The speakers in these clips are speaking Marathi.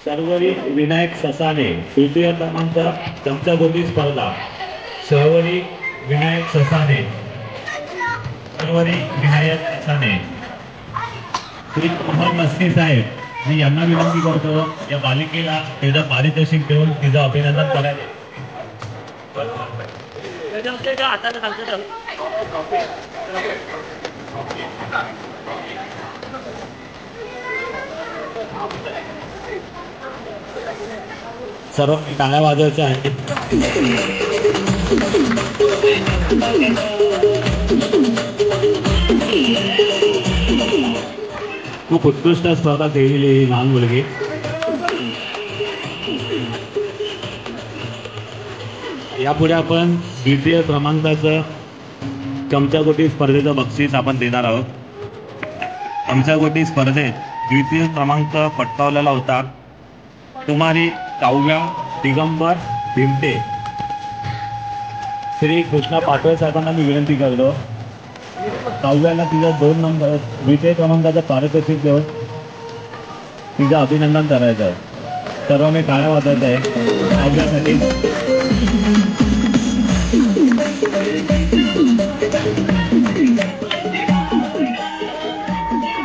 सर्वरी विनायक ससाने तृतीय क्रमांक चमचागोटी स्पर्धा. सर्वरी विनायक ससाने, सर्वरी विनायक ससाने. श्री मोहन मस्ती साहेब मी यांना विनंती करतो या बालिकेला त्याचं पारितोषिक देऊन तिचं अभिनंदन करायचे. सर्व टाळ्या वाजवायच्या आहेत. खूप उत्कृष्ट स्पर्धा खेळलेली लहान मुलगी. यापुढे आपण द्वितीय क्रमांकाचं चमचागोटी स्पर्धेचं बक्षीस आपण देणार आहोत. चमचागोटी स्पर्धेत द्वितीय क्रमांक पटकावलेला होता कुमारी काव्या दिगंबर भिमटे. श्री कृष्णा पाटोळे साहेबांना मी विनंती करतो काव्याला तिचा 2 नंबर द्वितीय क्रमांकाचं पारितोषिक देऊन तिचं अभिनंदन करायचं आहे. सर्वांनी टाळ्या वाजवायचं आहे काव्यासाठी.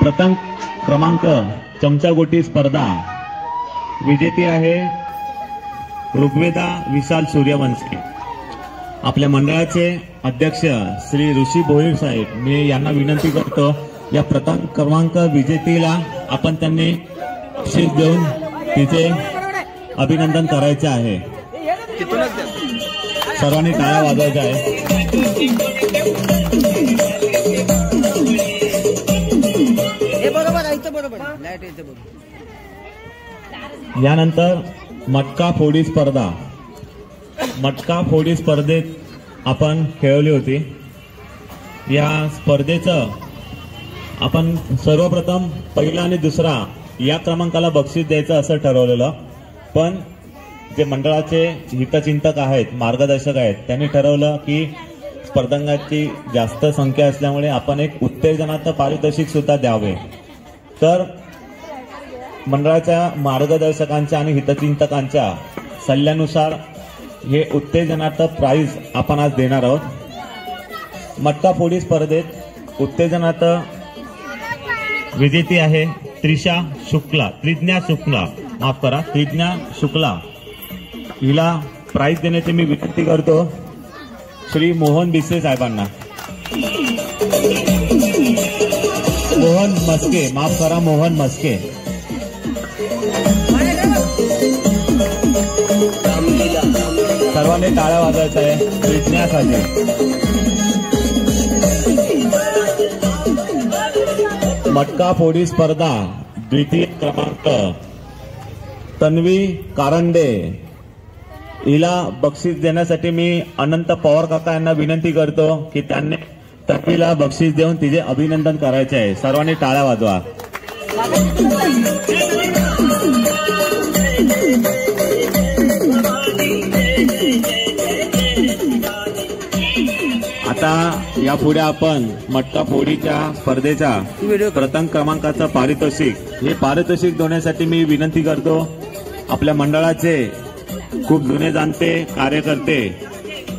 प्रथम क्रमांक चमचागोटी स्पर्धा विजेती आहे ऋग्वेदा विशाल सूर्यवंशी. आपल्या मंडळाचे अध्यक्ष श्री ऋषी भोईर साहेब मी यांना विनंती करतो या प्रथम क्रमांक विजेतीला आपण त्यांनी बक्षीस देऊन तिचे अभिनंदन करायचे आहे. सर्वांनी टाळ्या वाजवायच्या आहे. यानंतर मटका फोडी स्पर्धा. मटका फोडी स्पर्धेत आपण खेळवली होती. या स्पर्धेचं आपण सर्वप्रथम पहिला आणि दुसरा या क्रमांकाला बक्षीस द्यायचं असं ठरवलेलं, पण जे मंडळाचे हितचिंतक आहेत, मार्गदर्शक आहेत, त्यांनी ठरवलं की स्पर्धकांची जास्त संख्या असल्यामुळे आपण एक उत्तेजनाचं पारितोषिक सुद्धा द्यावे. तर मंडळाच्या मार्गदर्शकांच्या आणि हितचिंतकांच्या सल्ल्यानुसार हे उत्तेजनाचं प्राइज आपण आज देणार आहोत. मटका फोडी स्पर्धेत उत्तेजनाचं विजेती आहे त्रिज्ञा शुक्ला. हिला प्राइज देण्याची मी विनंती करतो श्री मोहन बिसे साहेबांना. मोहन मस्के. सर्वांनी टाळ्या वाजवायच्या आहे त्रिज्ञासाठी. मटका फोडी स्पर्धा द्वितीय क्रमांक तन्वी कारंडे. हिला बक्षीस देण्यासाठी मी अनंत पवार काका यांना विनंती करतो की त्यांनी तन्वीला बक्षीस देऊन तिचे अभिनंदन करायचे आहे. सर्वांनी टाळ्या वाजवा. आता यापुढे आपण मटका फोडीच्या स्पर्धेच्या प्रथम क्रमांकाचं पारितोषिक, हे पारितोषिक देण्यासाठी मी विनंती करतो आपल्या मंडळाचे खूप जुने जाणते कार्यकर्ते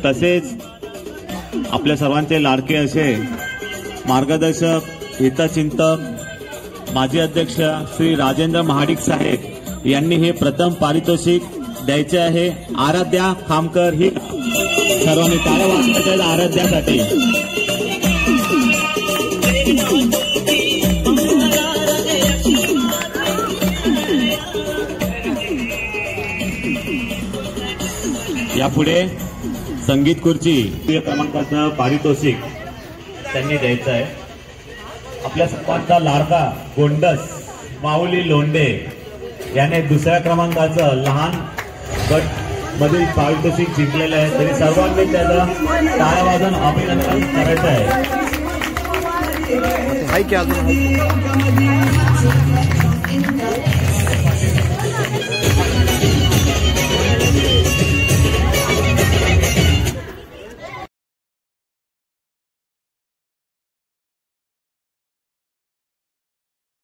तसेच आपल्या सर्वांचे लाडके असे मार्गदर्शक, हितचिंतक, माजी अध्यक्ष श्री राजेंद्र महाडिक साहेब यांनी हे प्रथम पारितोषिक द्यायचे आहे. आराध्या खामकर ही सर्वांनी टाळ्या वाजवायच्या आराध्यासाठी. यापुढे संगीत खुर्ची क्रमांकाचं पारितोषिक त्यांनी द्यायचं आहे. आपल्या सर्वांचा लाडका गोंडस माऊली लोंढे याने दुसऱ्या क्रमांकाचं लहान गट मधील पारितोषिक जिंकलेलं आहे. तरी सर्वांनी त्याला टाळ्या वाजवून अभिनंदन करायचं आहे.